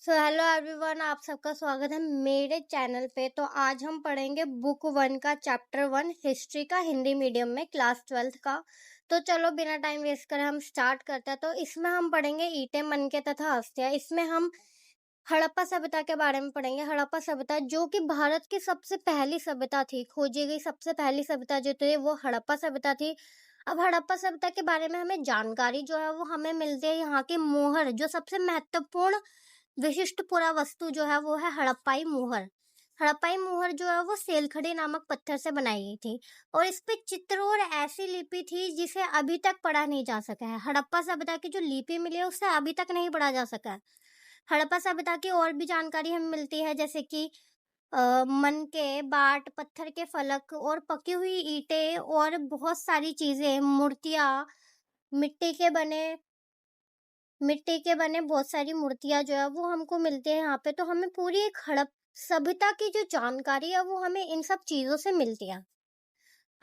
Hello everyone, आप सबका स्वागत है मेरे चैनल पे। तो आज हम पढ़ेंगे बुक 1 का चैप्टर 1 हिस्ट्री का हिंदी मीडियम में क्लास 12th का। तो चलो बिना टाइम वेस्ट करे हम स्टार्ट करते हैं। तो इसमें हम पढ़ेंगे ईंटें, मनके तथा अस्थियां। इसमें हम हड़प्पा सभ्यता के बारे में पढ़ेंगे। हड़प्पा सभ्यता जो कि भारत की सबसे पहली सभ्यता थी, खोजी गई सबसे पहली सभ्यता जो थी वो हड़प्पा सभ्यता थी। अब हड़प्पा सभ्यता के बारे में हमें जानकारी जो है वो हमें मिलती है यहाँ की मोहर, जो सबसे महत्वपूर्ण विशिष्ट पुरावस्तु जो है वो है हड़प्पाई मोहर। हड़प्पाई मोहर जो है वो सेलखड़ी नामक पत्थर से बनाई गई थी और इस पे चित्र और ऐसी लिपि थी जिसे अभी तक पढ़ा नहीं जा सका है। हड़प्पा सभ्यता की जो लिपि मिली है उससे अभी तक नहीं पढ़ा जा सका है। हड़प्पा सभ्यता की और भी जानकारी हमें मिलती है, जैसे कि मनके, बाट, पत्थर के फलक और पकी हुई ईंटें और बहुत सारी चीजें, मूर्तियां, मिट्टी के बने मिट्टी के बने बहुत सारी मूर्तियां जो है वो हमको मिलती है यहाँ पे। तो हमें पूरी एक हड़प सभ्यता की जो जानकारी है वो हमें इन सब चीजों से मिलती है।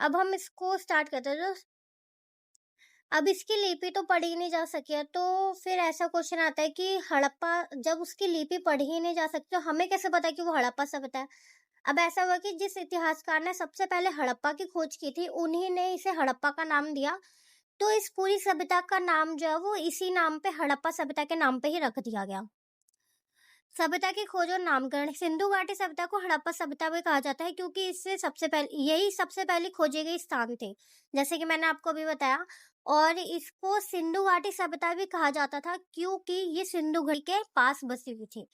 अब हम इसको स्टार्ट करते हैं। तो अब इसकी लिपि तो पढ़ी ही नहीं जा सकी है, तो फिर ऐसा क्वेश्चन आता है कि हड़प्पा, जब उसकी लिपि पढ़ी ही नहीं जा सकती तो हमें कैसे पता कि वो हड़प्पा सभ्यता है। अब ऐसा हुआ कि जिस इतिहासकार ने सबसे पहले हड़प्पा की खोज की थी उन्हीं ने इसे हड़प्पा का नाम दिया। तो इस पूरी सभ्यता का नाम जो है वो इसी नाम पे, हड़प्पा सभ्यता के नाम पे ही रख दिया गया। सभ्यता की खोज और नामकरण। सिंधु घाटी सभ्यता को हड़प्पा सभ्यता भी कहा जाता है क्योंकि इससे सबसे पहले खोजे गए स्थान थे, जैसे कि मैंने आपको अभी बताया। और इसको सिंधु घाटी सभ्यता भी कहा जाता था क्योंकि ये सिंधु घाटी के पास बसी हुई थी।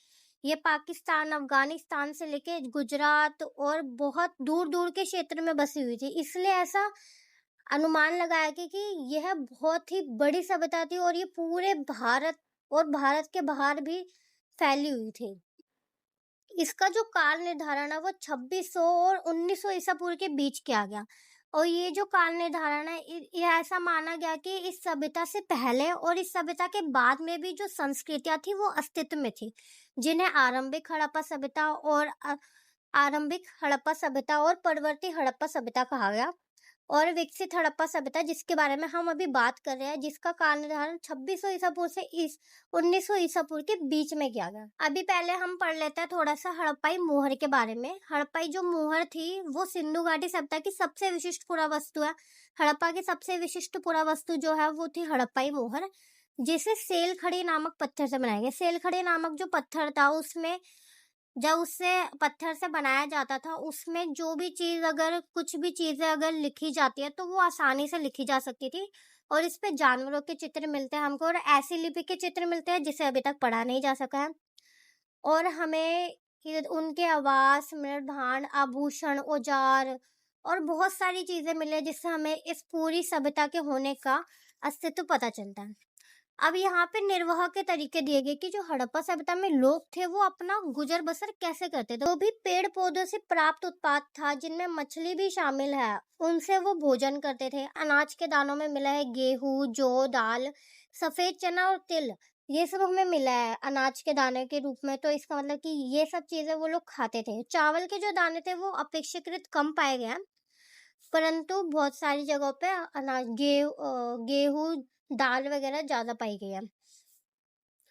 ये पाकिस्तान, अफगानिस्तान से लेके गुजरात और बहुत दूर दूर के क्षेत्र में बसी हुई थी, इसलिए ऐसा अनुमान लगाया कि यह बहुत ही बड़ी सभ्यता थी और ये पूरे भारत और भारत के बाहर भी फैली हुई थी। इसका जो काल निर्धारण है वो 2600 और 1900 ईसा पूर्व के बीच किया गया। और ये जो काल निर्धारण है ये ऐसा माना गया कि इस सभ्यता से पहले और इस सभ्यता के बाद में भी जो संस्कृतियां थी वो अस्तित्व में थी, जिन्हें आरंभिक हड़प्पा सभ्यता और परवर्ती हड़प्पा सभ्यता कहा गया। और विकसित हड़प्पा सभ्यता जिसके बारे में हम अभी बात कर रहे हैं, जिसका काल निर्धारण 2600 ईसा पूर्व से 1900 ईसा पूर्व के बीच में किया गया। अभी पहले हम पढ़ लेते हैं थोड़ा सा हड़प्पाई मोहर के बारे में। हड़प्पाई जो मोहर थी वो सिंधु घाटी सभ्यता की सबसे विशिष्ट पुरावस्तु है। हड़प्पा की सबसे विशिष्ट पुरावस्तु जो है वो थी हड़प्पाई मोहर, जिसे सेलखड़ी नामक पत्थर से बनाया गया। सेलखड़ी नामक जो पत्थर था उसमें, जब उससे पत्थर से बनाया जाता था, उसमें जो भी चीज, अगर कुछ भी चीजें अगर लिखी जाती है तो वो आसानी से लिखी जा सकती थी। और इस पे जानवरों के चित्र मिलते हैं हमको और ऐसी लिपि के चित्र मिलते हैं जिसे अभी तक पढ़ा नहीं जा सका है। और हमें उनके आवास, मृदभांड, आभूषण, औजार और बहुत सारी चीजें मिले जिससे हमें इस पूरी सभ्यता के होने का अस्तित्व पता चलता है। अब यहाँ पे निर्वाह के तरीके दिए गए कि जो हड़प्पा सभ्यता में लोग थे वो अपना गुजर बसर कैसे करते थे। वो भी पेड़ पौधों से प्राप्त उत्पाद था, जिनमें मछली भी शामिल है, उनसे वो भोजन करते थे। अनाज के दानों में मिला है गेहूं, जौ, दाल, सफेद चना और तिल, ये सब हमें मिला है अनाज के दाने के रूप में। तो इसका मतलब कि ये सब चीजें वो लोग खाते थे। चावल के जो दाने थे वो अपेक्षाकृत कम पाए गए हैं, परंतु बहुत सारी जगहों पे गेहूं, दाल वगैरह ज्यादा पाई गई है।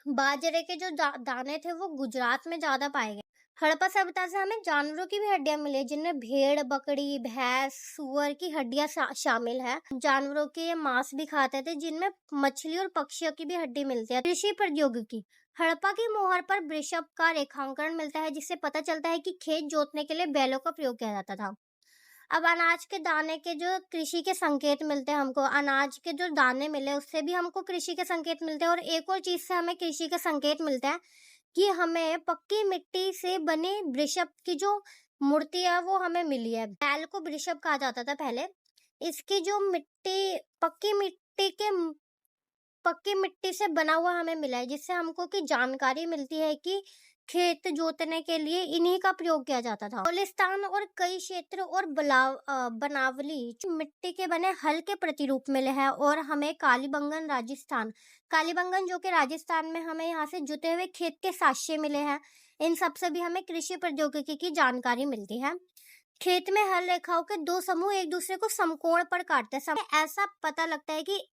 बाजरे के जो दाने थे वो गुजरात में ज्यादा पाए गए। हड़प्पा सभ्यता से हमें जानवरों की भी हड्डियां मिली, जिनमें भेड़, बकरी, भैंस, सुअर की हड्डियां शामिल है। जानवरों के मांस भी खाते थे, जिनमें मछली और पक्षियों की भी हड्डी मिलती है। कृषि प्रौद्योगिकी। हड़प्पा की मोहर पर वृषभ का रेखांकन मिलता है, जिससे पता चलता है कि खेत जोतने के लिए बैलों का प्रयोग किया जाता था। अब अनाज के दाने के जो कृषि के संकेत मिलते हैं हमको, अनाज के जो दाने मिले उससे भी हमको कृषि के संकेत मिलते हैं। और एक और चीज से हमें कृषि के संकेत मिलते हैं कि हमें पक्की मिट्टी से बने वृषभ की जो मूर्ति है वो हमें मिली है। बैल को वृषभ कहा जाता था पहले। इसकी जो पक्की मिट्टी से बना हुआ हमें मिला है, जिससे हमको की जानकारी मिलती है कि खेत जोतने के लिए इन्हीं का प्रयोग किया जाता था। बलिस्तान और कई क्षेत्र और बनावली मिट्टी के बने हल के प्रतिरूप मिले हैं। और हमें कालीबंगन जो कि राजस्थान में, हमें यहाँ से जुते हुए खेत के साक्ष्य मिले हैं। इन सब से भी हमें कृषि प्रौद्योगिकी की जानकारी मिलती है। खेत में हल रेखाओं के दो समूह एक दूसरे को समकोण पर काटते हैं। ऐसा पता लगता है कि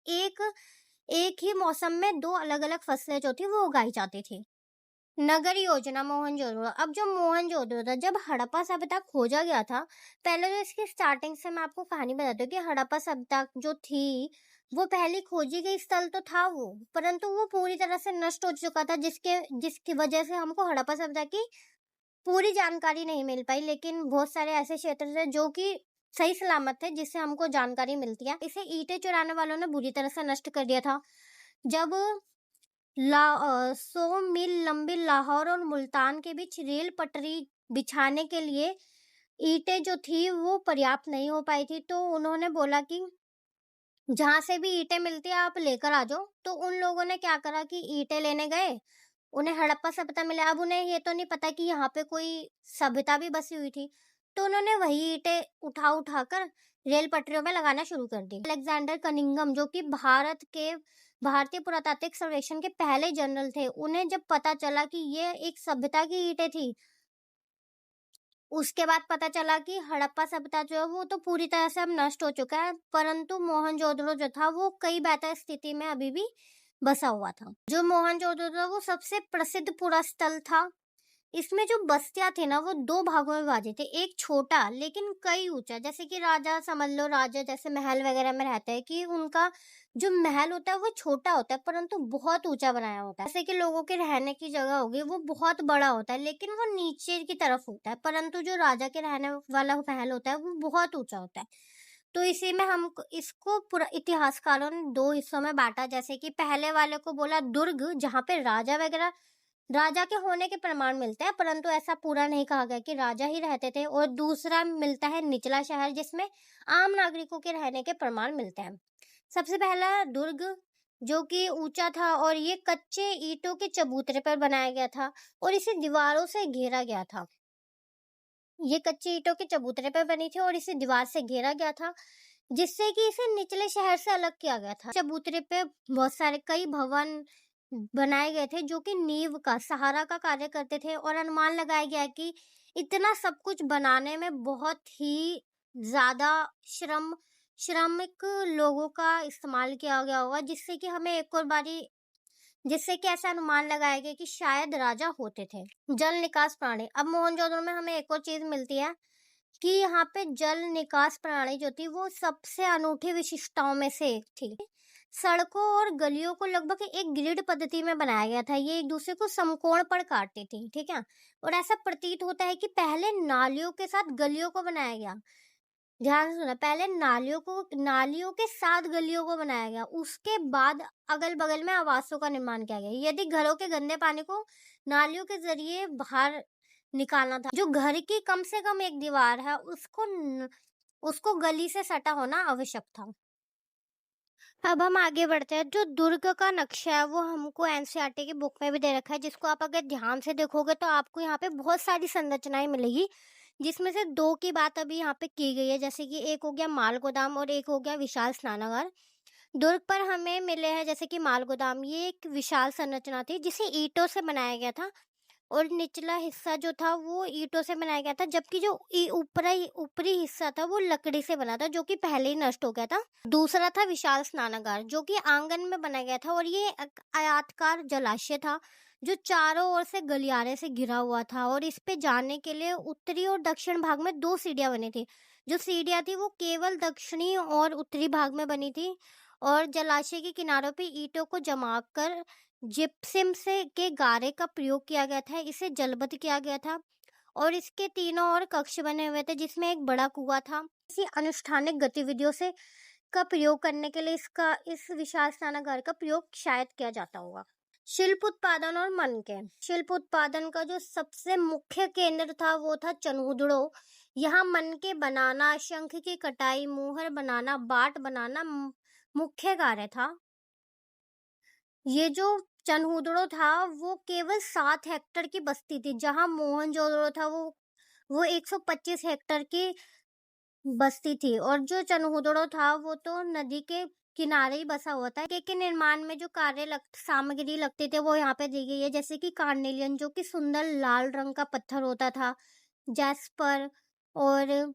एक ही मौसम में दो अलग अलग फसलें जो थी वो उगाई जाती थी। नगर योजना मोहनजोदड़ो। अब जो मोहनजोदड़ो था, जब हड़प्पा सभ्यता खोजा गया था, पहले तो इसकी स्टार्टिंग से मैं आपको कहानी बताती हूँ कि हड़प्पा सभ्यता जो थी वो पहली खोजी गई स्थल तो था वो, परंतु वो पूरी तरह से नष्ट हो चुका था, जिसकी वजह से हमको हड़प्पा सभ्यता की पूरी जानकारी नहीं मिल पाई। लेकिन बहुत सारे ऐसे क्षेत्र थे जो कि सही सलामत थे, जिससे हमको जानकारी मिलती है। इसे ईंटें चुराने वालों ने बुरी तरह से नष्ट कर दिया था। जब 100 मील लंबी लाहौर और मुल्तान के बीच रेल पटरी बिछाने के लिए ईंटें जो थी वो पर्याप्त नहीं हो पाई थी, तो उन्होंने बोला कि जहां से भी ईंटें मिलती है आप लेकर आ जाओ। तो उन लोगों ने क्या करा कि ईंटें लेने गए, उन्हें हड़प्पा सभ्यता मिला। अब उन्हें ये तो नहीं पता कि यहाँ पे कोई सभ्यता भी बसी हुई थी, तो उन्होंने वही ईंटें उठा उठा कर रेल पटरियों में लगाना शुरू कर दी। अलेक्जेंडर कनिंघम, जो कि भारतीय पुरातात्विक सर्वेक्षण के पहले जनरल थे, उन्हें जब पता चला कि ये एक सभ्यता की ईंटें थी, उसके बाद पता चला कि हड़प्पा सभ्यता जो है वो तो पूरी तरह से अब नष्ट हो चुका है, परंतु मोहनजोदड़ो जो था वो कई बेहतर स्थिति में अभी भी बसा हुआ था। जो मोहनजोदड़ो था वो सबसे प्रसिद्ध पुरास्थल था। इसमें जो बस्तियां थी ना वो दो भागों में विभाजित थे, एक छोटा लेकिन कई ऊंचा। जैसे कि राजा समझ लो, राजा जैसे महल वगैरह में रहते हैं कि उनका जो महल होता है वो छोटा होता है परंतु बहुत ऊंचा बनाया होता है। जैसे कि लोगों के रहने की जगह होगी वो बहुत बड़ा होता है लेकिन वो नीचे की तरफ होता है, परंतु जो राजा के रहने वाला महल होता है वो बहुत ऊंचा होता है। तो इसी में हम इसको पूरा इतिहासकारों ने दो हिस्सों में बांटा। जैसे कि पहले वाले को बोला दुर्ग, जहाँ पे राजा के होने के प्रमाण मिलते हैं, परंतु ऐसा पूरा नहीं कहा गया कि राजा ही रहते थे। और दूसरा मिलता है निचला शहर, जिसमें आम नागरिकों के रहने के प्रमाण मिलते हैं। सबसे पहला दुर्ग, जो कि ऊंचा था और ये कच्चे ईंटों के चबूतरे पर बनाया गया था और इसे दीवारों से घेरा गया था। ये कच्चे ईंटों के चबूतरे पर बनी थी और इसे दीवार से घेरा गया था, जिससे कि इसे निचले शहर से अलग किया गया था। चबूतरे पे बहुत सारे कई भवन बनाए गए थे जो कि नींव का सहारा का कार्य करते थे, और अनुमान लगाया गया कि इतना सब कुछ बनाने में बहुत ही ज्यादा श्रमिक लोगों का इस्तेमाल किया गया होगा, जिससे कि ऐसा अनुमान लगाया गया कि शायद राजा होते थे। जल निकास प्रणाली। अब मोहनजोदड़ो में हमें एक और चीज मिलती है कि यहाँ पे जल निकास प्रणाली जो थी वो सबसे अनूठी विशिष्टताओं में से एक थी। सड़कों और गलियों को लगभग एक ग्रिड पद्धति में बनाया गया था। ये एक दूसरे को समकोण पर काटती थी, ठीक है। और ऐसा प्रतीत होता है कि पहले नालियों के साथ गलियों को बनाया गया। ध्यान से सुना, पहले नालियों के साथ गलियों को बनाया गया, उसके बाद अगल बगल में आवासों का निर्माण किया गया। यदि घरों के गंदे पानी को नालियों के जरिए बाहर निकालना था, जो घर की कम से कम एक दीवार है उसको गली से सटा होना आवश्यक था। अब हम आगे बढ़ते हैं। जो दुर्ग का नक्शा है वो हमको एनसीईआरटी की बुक में भी दे रखा है, जिसको आप अगर ध्यान से देखोगे तो आपको यहाँ पे बहुत सारी संरचनाएं मिलेगी, जिसमें से दो की बात अभी यहाँ पे की गई है। जैसे कि एक हो गया माल गोदाम और एक हो गया विशाल स्नानागार। दुर्ग पर हमें मिले हैं जैसे कि माल गोदाम, ये एक विशाल संरचना थी जिसे ईंटों से बनाया गया था और निचला हिस्सा जो था वो ईंटों से बनाया गया था, जबकि जो ऊपरी हिस्सा था वो लकड़ी से बना था, जो कि पहले ही नष्ट हो गया था। दूसरा था विशाल स्नानागार, जो कि आंगन में बनाया गया था और ये एक आयताकार जलाशय था जो चारों ओर से गलियारे से घिरा हुआ था, और इस पे जाने के लिए उत्तरी और दक्षिण भाग में दो सीढ़ियां बनी थी। जो सीढ़ियां थी वो केवल दक्षिणी और उत्तरी भाग में बनी थी, और जलाशय के किनारों पे ईंटों को जमा कर जिप्सम से के गारे का प्रयोग किया गया था, इसे जलबद्ध किया गया था, और इसके तीनों ओर कक्ष बने हुए थे जिसमें एक बड़ा कुआं था। इसी अनुष्ठानिक गतिविधियों से का प्रयोग करने के लिए इस विशाल स्नानागार का प्रयोग शायद किया जाता होगा। शिल्प उत्पादन और मनके। शिल्प उत्पादन का जो सबसे मुख्य केंद्र था वो था चनहुदड़ो। यहाँ मनके बनाना, शंख की कटाई, मुहर बनाना, बाट बनाना मुख्य कार्य था। ये जो चनहुदड़ो था वो केवल 7 हेक्टेयर की बस्ती थी, जहां मोहनजोदड़ो था वो 125 हेक्टेयर की बस्ती थी। और जो चनहुदड़ो था वो तो नदी के किनारे ही बसा हुआ था। के निर्माण में जो सामग्री लगती थे वो यहाँ पे दी गई है, जैसे कि कार्नेलियन, जो कि सुंदर लाल रंग का पत्थर होता था, जैस्पर और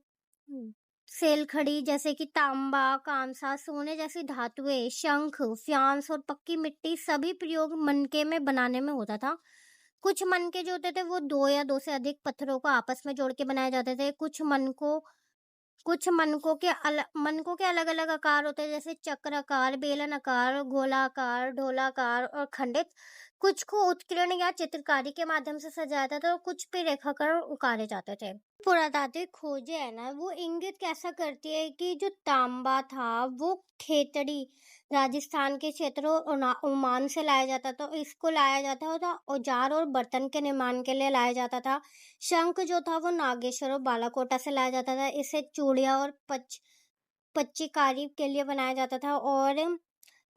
सेलखड़ी जैसे कि तांबा, कांसा, सोने जैसी धातुएं, शंख, फ्यांस और पक्की मिट्टी, सभी प्रयोग मनके में बनाने में होता था। कुछ मनके जो होते थे वो 2 या 2 से अधिक पत्थरों को आपस में जोड़ के बनाए जाते थे। कुछ मनकों के अलग-अलग आकार होते हैं, जैसे चक्राकार, बेलन आकार, गोलाकार, ढोलाकार और खंडित। कुछ को उत्कीर्ण या चित्रकारी के माध्यम से सजाया जाता था और कुछ पे रेखाकर उकारे जाते थे। पुरातात्विक खोजें है ना, वो इंगित कैसा करती है कि जो तांबा था वो खेतड़ी राजस्थान के क्षेत्रों ओमान से लाया जाता था। इसको लाया जाता था औजार और बर्तन के निर्माण के लिए लाया जाता था। शंख जो था वो नागेश्वर और बालाकोटा से लाया जाता था। इसे चूड़िया और पच्चीकारी के लिए बनाया जाता था।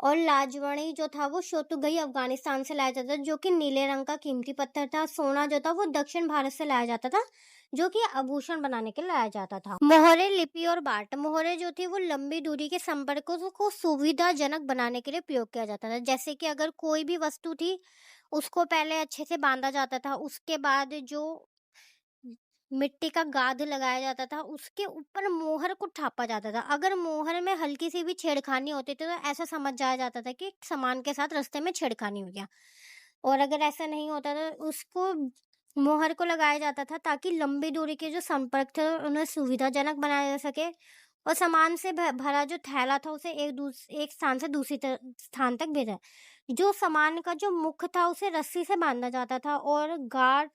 और लाजवणी जो था वो शोतुगई अफगानिस्तान से लाया जाता था, जो कि नीले रंग का कीमती पत्थर था। सोना जो था वो दक्षिण भारत से लाया जाता था, जो कि आभूषण बनाने के लिए लाया जाता था। मोहरे, लिपि और बाट। मोहरे जो थी वो लंबी दूरी के संपर्कों को सुविधाजनक बनाने के लिए प्रयोग किया जाता था। जैसे कि अगर कोई भी वस्तु थी, उसको पहले अच्छे से बांधा जाता था, उसके बाद जो मिट्टी का गाद लगाया जाता था, उसके ऊपर मोहर को थापा जाता था। अगर मोहर में हल्की सी भी छेड़खानी होती थी तो ऐसा समझ जाया जाता था कि सामान के साथ रास्ते में छेड़खानी हो गया। और अगर ऐसा नहीं होता था, उसको मोहर को लगाया जाता था ताकि लंबी दूरी के जो संपर्क थे उन्हें सुविधाजनक बनाया जा सके। और सामान से भरा जो थैला था उसे एक स्थान से दूसरी स्थान तक भेजा। जो सामान का जो मुख था उसे रस्सी से बांधा जाता था और गांठ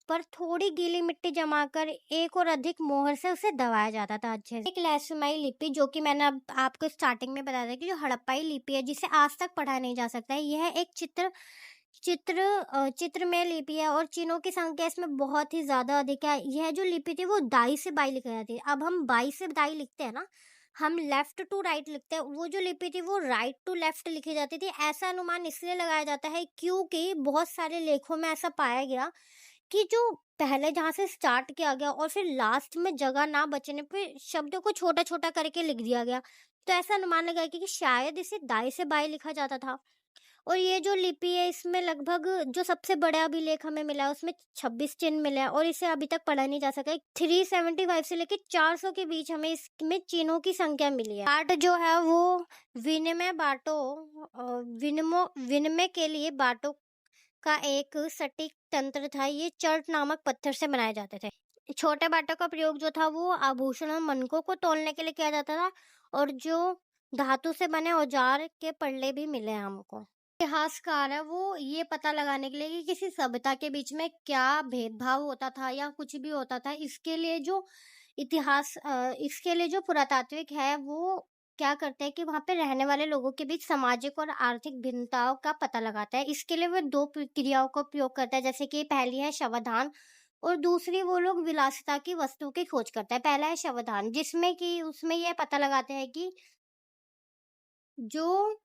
पर थोड़ी गीली मिट्टी जमाकर एक और अधिक मोहर से उसे दबाया जाता था अच्छे से। एक लहसुनाई लिपि, जो कि मैंने अब आपको स्टार्टिंग में बताया था कि जो हड़प्पाई लिपि है जिसे आज तक पढ़ा नहीं जा सकता है, यह एक चित्रमय लिपि है और चिन्हों की संख्या इसमें बहुत ही ज्यादा अधिक है। यह जो लिपि थी वो दाई से बाई लिखी जाती है। अब हम बाई से दाई लिखते हैं ना, हम लेफ्ट टू राइट लिखते हैं, वो जो लिपि थी वो राइट टू लेफ्ट लिखी जाती थी। ऐसा अनुमान इसलिए लगाया जाता है क्योंकि बहुत सारे लेखों में ऐसा पाया गया कि जो पहले जहाँ से स्टार्ट किया गया और फिर लास्ट में जगह ना बचने पे शब्दों को छोटा छोटा करके लिख दिया गया। तो ऐसा अनुमान लगाया कि शायद इसे दाई से बाई लिखा जाता था। और ये जो लिपि है इसमें लगभग जो सबसे बड़ा अभिलेख हमें मिला है उसमें 26 चिन्ह मिले हैं और इसे अभी तक पढ़ा नहीं जा सका। 375 से लेकर 400 के बीच हमें इसमें चिन्हों की संख्या मिली है। बाट जो है वो विनिमय विनिमय के लिए बाटों का एक सटीक तंत्र था। ये चर्ट नामक पत्थर से बनाए जाते थे। छोटे बाटों का प्रयोग जो था वो आभूषण और मनकों को तोलने के लिए किया जाता था। और जो धातु से बने औजार के पल्ले भी मिले हैं हमको। इतिहासकार है वो ये पता लगाने के लिए कि किसी सभ्यता के बीच में क्या भेदभाव होता था या कुछ भी होता था, इसके लिए जो पुरातात्विक है वो क्या करते हैं कि वहाँ पे रहने वाले लोगों के बीच सामाजिक और आर्थिक भिन्नताओं का पता लगाता है। इसके लिए वो 2 क्रियाओं का उपयोग करता है, जैसे कि पहली है शवधान और दूसरी वो लोग विलासिता की वस्तु की खोज करता है। पहला है शवधान, जिसमें कि उसमें यह पता लगाते हैं कि जो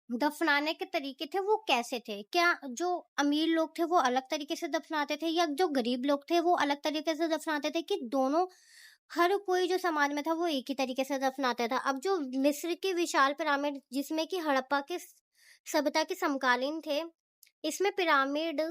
दफनाने के तरीके थे वो कैसे थे। क्या जो अमीर लोग थे वो अलग तरीके से दफनाते थे या जो गरीब लोग थे वो अलग तरीके से दफनाते थे, कि दोनों हर कोई जो समाज में था वो एक ही तरीके से दफनाता था। अब जो मिस्र की विशाल पिरामिड जिसमें कि हड़प्पा के सभ्यता के समकालीन थे, इसमें पिरामिड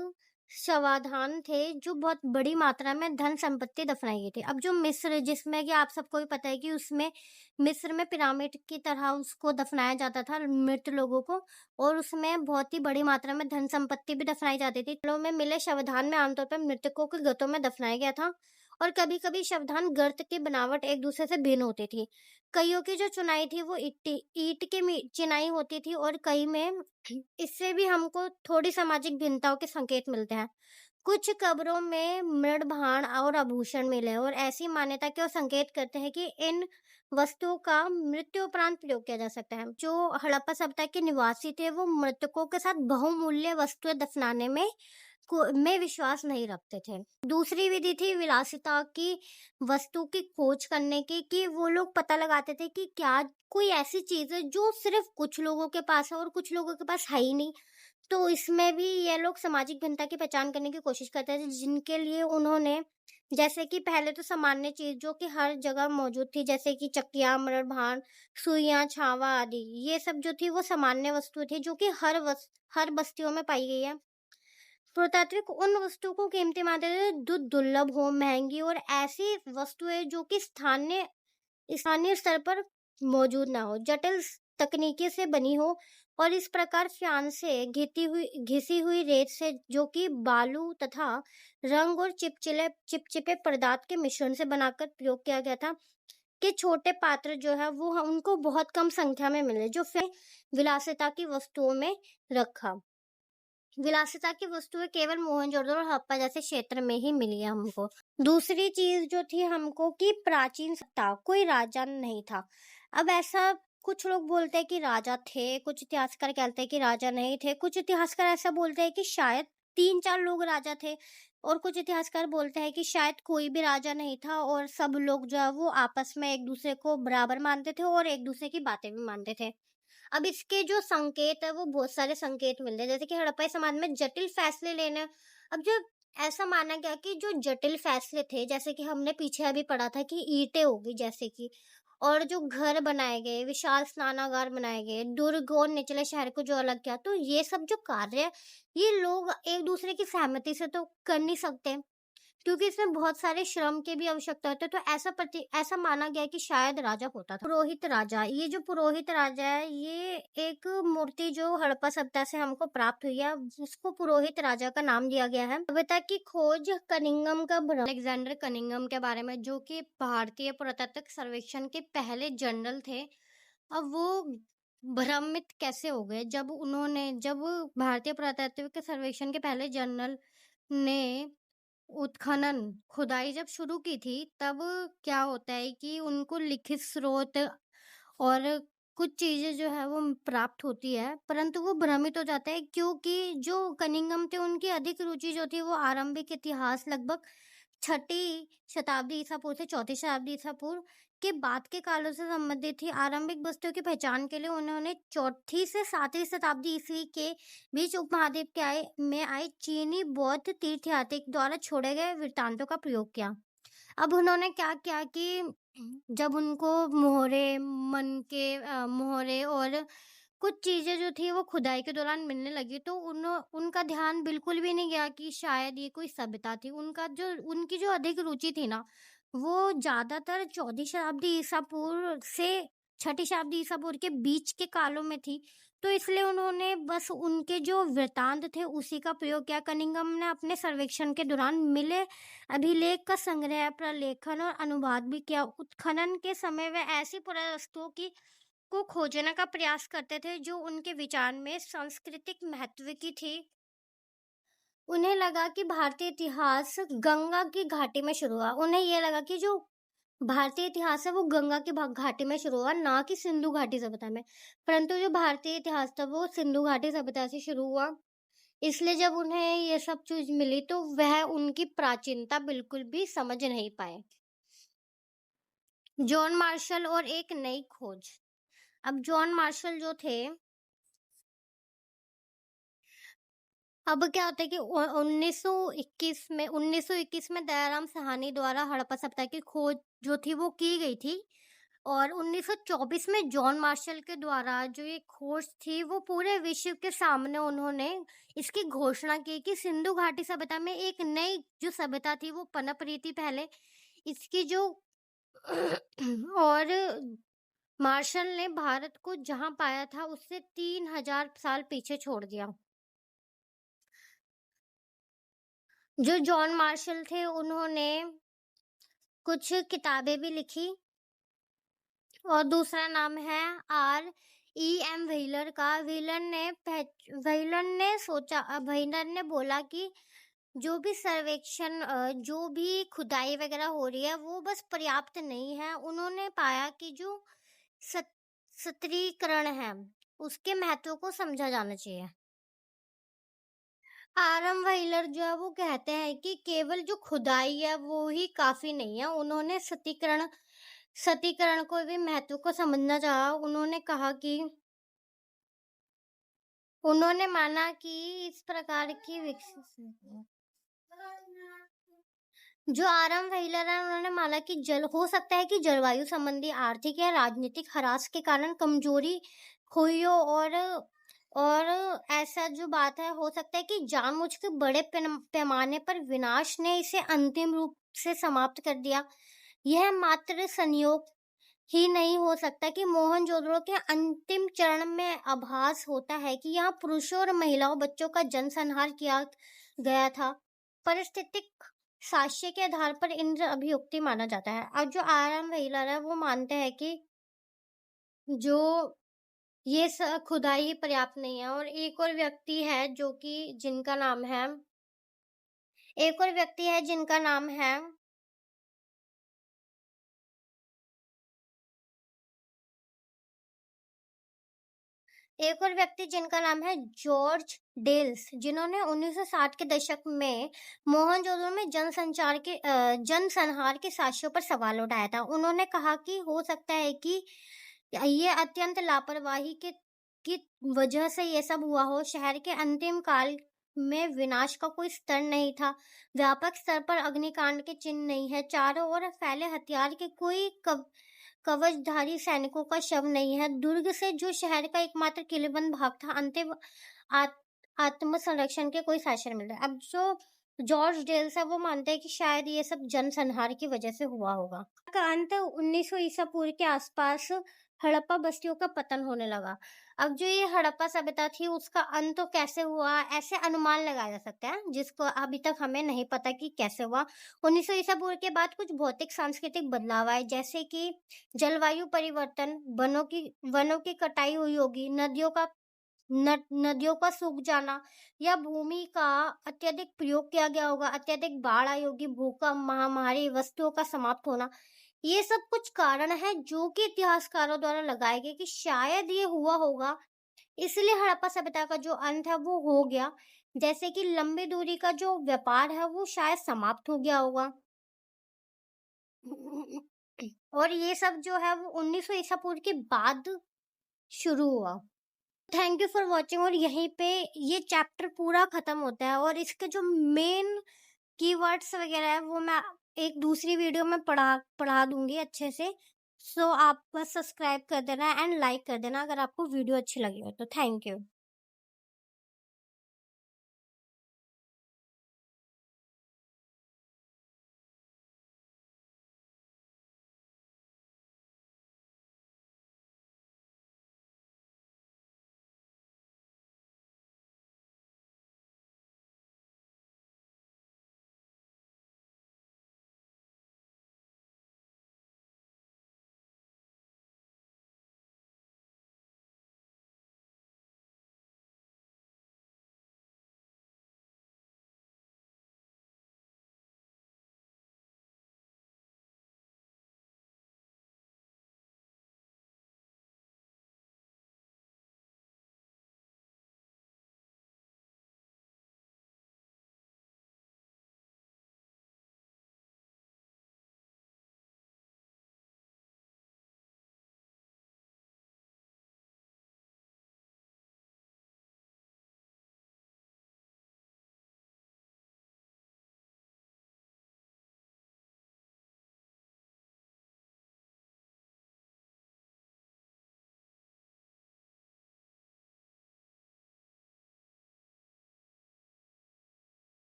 शवाधान थे जो बहुत बड़ी मात्रा में धन संपत्ति दफनाई गई थी। अब जो मिस्र, जिसमें कि आप सबको भी पता है कि उसमें मिस्र में पिरामिड की तरह उसको दफनाया जाता था मृत लोगों को, और उसमें बहुत ही बड़ी मात्रा में धन संपत्ति भी दफनाई जाती थी। में मिले शवधान में आमतौर पर मृतकों के गतों में दफनाया गया था और कभी कभी शवधान गर्त की बनावट एक दूसरे से भिन्न होती थी। कईयों की जो चुनाई थी वो ईट की चिनाई होती थी और कई में इससे भी हमको थोड़ी सामाजिक भिन्नताओं के संकेत मिलते हैं। कुछ कब्रों में मृद भाण और आभूषण मिले और ऐसी मान्यता के और संकेत करते हैं कि इन वस्तुओं का मृत्यु उपरांत प्रयोग किया जा सकता है। जो हड़प्पा सभ्यता के निवासी थे वो मृतकों के साथ बहुमूल्य वस्तुएं दफनाने में विश्वास नहीं रखते थे। दूसरी विधि थी विलासिता की वस्तु की खोज करने की, कि वो लोग पता लगाते थे कि क्या कोई ऐसी चीज है जो सिर्फ कुछ लोगों के पास है और कुछ लोगों के पास है ही नहीं। तो इसमें भी ये लोग सामाजिक भिन्नता की पहचान करने की कोशिश करते थे, जिनके लिए उन्होंने, जैसे कि पहले तो सामान्य चीज जो कि हर जगह मौजूद थी, जैसे कि चक्कियां, मृद भाण, सुइयां, छावा आदि, ये सब जो थी वो सामान्य वस्तु थी जो कि हर बस्तियों में पाई गई है। पुरातात्विक उन वस्तुओं को कीमती मानते थे जो दुर्लभ हो, महंगी और ऐसी वस्तुएं जो कि स्थानीय स्तर पर मौजूद ना हो, जटिल तकनीकी से बनी हो और इस प्रकार फ्यान से घिसी हुई रेत से, जो कि बालू तथा रंग और चिपचिपे पदार्थ के मिश्रण से बनाकर प्रयोग किया गया था, कि छोटे पात्र जो है वो उनको बहुत कम संख्या में मिले, जो फिर विलासिता की वस्तुओं में रखा। विलासिता की वस्तुएं केवल मोहनजोदड़ो और हड़प्पा जैसे क्षेत्र में ही मिली है हमको। दूसरी चीज जो थी हमको, कि प्राचीन सत्ता, कोई राजा नहीं था। अब ऐसा कुछ लोग बोलते हैं कि राजा थे, कुछ इतिहासकार कहते हैं कि राजा नहीं थे, कुछ इतिहासकार ऐसा बोलते हैं कि शायद 3-4 लोग राजा थे, और कुछ इतिहासकार बोलते हैं कि शायद कोई भी राजा नहीं था और सब लोग जो है वो आपस में एक दूसरे को बराबर मानते थे और एक दूसरे की बातें भी मानते थे। अब इसके जो संकेत है वो बहुत सारे संकेत मिलते हैं, जैसे कि हड़प्पा समाज में जटिल फैसले लेना। अब जो ऐसा माना गया कि जो जटिल फैसले थे, जैसे कि हमने पीछे अभी पढ़ा था कि ईंटें होगी जैसे कि, और जो घर बनाए गए, विशाल स्नानागार बनाए गए, दुर्ग और निचले शहर को जो अलग किया, तो ये सब जो कार्य है, ये लोग एक दूसरे की सहमति से तो कर नहीं सकते, क्योंकि इसमें बहुत सारे श्रम की भी आवश्यकता होती है। तो ऐसा माना गया कि शायद राजा होता था पुरोहित राजा। ये जो पुरोहित राजा है, ये एक मूर्ति जो हड़प्पा सभ्यता से हमको प्राप्त हुई है, उसको पुरोहित राजा का नाम दिया गया है। सभ्यता की खोज कनिंघम का भ्रमण, अलेक्जेंडर कनिंघम के बारे में, जो कि भारतीय पुरातत्व सर्वेक्षण के पहले जनरल थे। अब वो भ्रमित कैसे हो गए जब भारतीय पुरातत्व के सर्वेक्षण के पहले जनरल ने उत्खनन खुदाई जब शुरू की थी, तब क्या होता है कि उनको लिखित स्रोत और कुछ चीजें जो है वो प्राप्त होती है, परंतु वो भ्रमित हो जाता है, क्योंकि जो कनिंघम थे उनकी अधिक रुचि जो थी वो आरंभिक इतिहास, लगभग 6ठी शताब्दी ईसा पूर्व से 4ठी शताब्दी ईसा पूर्व के बाद के कालों से संबंधित थी। आरंभिक वस्तुओं की पहचान के लिए उन्होंने 4ठी से 7वीं शताब्दी ईस्वी के बीच उपमहाद्वीप में आए चीनी बौद्ध तीर्थयात्री द्वारा छोड़े गए वृत्तांतों का प्रयोग किया। अब उन्होंने क्या किया कि जब उनको मोहरे और कुछ चीजें जो थी वो खुदाई के दौरान मिलने लगी, तो उनका ध्यान बिल्कुल भी नहीं गया कि शायद ये कोई सभ्यता थी। उनकी जो अधिक रुचि थी ना, वो ज्यादातर 14वीं शताब्दी ईसा पूर्व से 6ठी शताब्दी ईसा पूर्व के बीच के कालों में थी, तो इसलिए उन्होंने बस उनके जो वृत्तांत थे उसी का प्रयोग किया। कनिंघम ने अपने सर्वेक्षण के दौरान मिले अभिलेख का संग्रह, प्रलेखन और अनुवाद भी किया। उत्खनन के समय वे ऐसी पुरावस्तुओं को खोजने का प्रयास करते थे जो उनके विचार में सांस्कृतिक महत्व की थी। उन्हें लगा कि भारतीय इतिहास गंगा की घाटी में शुरू हुआ। उन्हें यह लगा कि जो भारतीय इतिहास है वो गंगा की घाटी में शुरू हुआ, ना कि सिंधु घाटी सभ्यता में। परंतु जो भारतीय इतिहास था वो सिंधु घाटी सभ्यता से शुरू हुआ। इसलिए जब उन्हें ये सब चीज मिली तो वह उनकी प्राचीनता बिल्कुल भी समझ नहीं पाए। जॉन मार्शल और एक नई खोज। अब जॉन मार्शल जो थे, अब क्या होता है कि 1921 में दयाराम साहनी द्वारा हड़प्पा सभ्यता की खोज जो थी वो की गई थी, और 1924 में जॉन मार्शल के द्वारा जो ये खोज थी वो पूरे विश्व के सामने उन्होंने इसकी घोषणा की कि सिंधु घाटी सभ्यता में एक नई जो सभ्यता थी वो पनप रही थी पहले इसकी जो और मार्शल ने भारत को जहां पाया था उससे 3000 साल पीछे छोड़ दिया। जो जॉन मार्शल थे उन्होंने कुछ किताबें भी लिखी, और दूसरा नाम है R.E.M. व्हीलर का। व्हीलर ने बोला कि जो भी सर्वेक्षण, जो भी खुदाई वगैरह हो रही है वो बस पर्याप्त नहीं है। उन्होंने पाया कि जो सतरीकरण है उसके महत्व को समझा जाना चाहिए। आरएम व्हीलर जो है वो कहते हैं कि केवल जो खुदाई है वो ही काफी नहीं है। उन्होंने सतीकरण को भी महत्व को समझना चाहा। उन्होंने माना कि इस प्रकार की विकसित जो आरएम व्हीलर है, उन्होंने माना कि हो सकता है कि जलवायु संबंधी, आर्थिक या राजनीतिक हरास के कारण कमजोरी हुई हो, और ऐसा जो बात है, हो सकता है कि जानबूझ के बड़े पैमाने पर विनाश ने इसे अंतिम रूप से समाप्त कर दिया। यह मात्र ही नहीं हो सकता कि मोहनजोदड़ो के अंतिम चरण में आभास होता है कि यहाँ पुरुषों और महिलाओं बच्चों का जनसंहार किया गया था। परिस्थितिक साक्ष्य के आधार पर इंद्र अभियुक्ति माना जाता है। अब जो आर.एम. व्हीलर है वो मानते हैं कि जो ये खुदाई पर्याप्त नहीं है। और एक और व्यक्ति है जिनका नाम है जिनका नाम है जॉर्ज डेल्स, जिन्होंने 1960 के दशक में मोहनजोदड़ो में जनसंहार के साक्ष्यों पर सवाल उठाया था। उन्होंने कहा कि हो सकता है कि ये अत्यंत लापरवाही की वजह से ये सब हुआ हो। शहर के अंतिम काल में विनाश का कोई स्तर नहीं था। व्यापक स्तर पर अग्निकांड के चिन्ह नहीं है। चारों ओर फैले हथियार के कोई कवचधारी सैनिकों का शव नहीं है। दुर्ग से जो शहर का एकमात्र किलेबंद भाग था, अंतिम आत्मसंरक्षण के कोई साक्ष्य मिल रहा है। अब जो जॉर्ज डेल्स है वो मानते हैं कि शायद ये सब जनसंहार की वजह से हुआ होगा। का अंत 1900 ईसा पूर्व के आसपास हड़प्पा बस्तियों का पतन होने लगा। अब जो ये हड़प्पा सभ्यता थी उसका अंत तो कैसे हुआ, ऐसे अनुमान लगाया जा सकता है, जिसको अभी तक हमें नहीं पता कि कैसे हुआ। 1900 ईसा पूर्व के बाद कुछ भौतिक सांस्कृतिक बदलाव आए, जैसे कि जलवायु परिवर्तन, वनों की कटाई हुई होगी, नदियों का सूख जाना या भूमि का अत्यधिक प्रयोग किया गया होगा, अत्यधिक बाढ़ आई होगी, भूकंप, महामारी, वस्तुओं का समाप्त होना। ये सब कुछ कारण है जो कि इतिहासकारों द्वारा लगाए गए कि शायद ये हुआ होगा, इसलिए हड़प्पा सभ्यता का जो अंत है वो हो गया। जैसे कि लंबी दूरी का जो व्यापार है वो शायद समाप्त हो गया होगा। और ये सब जो है वो 1900 ईसा पूर्व के बाद शुरू हुआ। Thank you for watching. और यहीं पे ये चैप्टर पूरा खत्म होता है और इसके जो मेन कीवर्ड्स वगैरह है वो मैं एक दूसरी वीडियो में पढ़ा दूंगी अच्छे से। सो आप बस सब्सक्राइब कर देना एंड लाइक कर देना अगर आपको वीडियो अच्छी लगी हो तो। Thank you.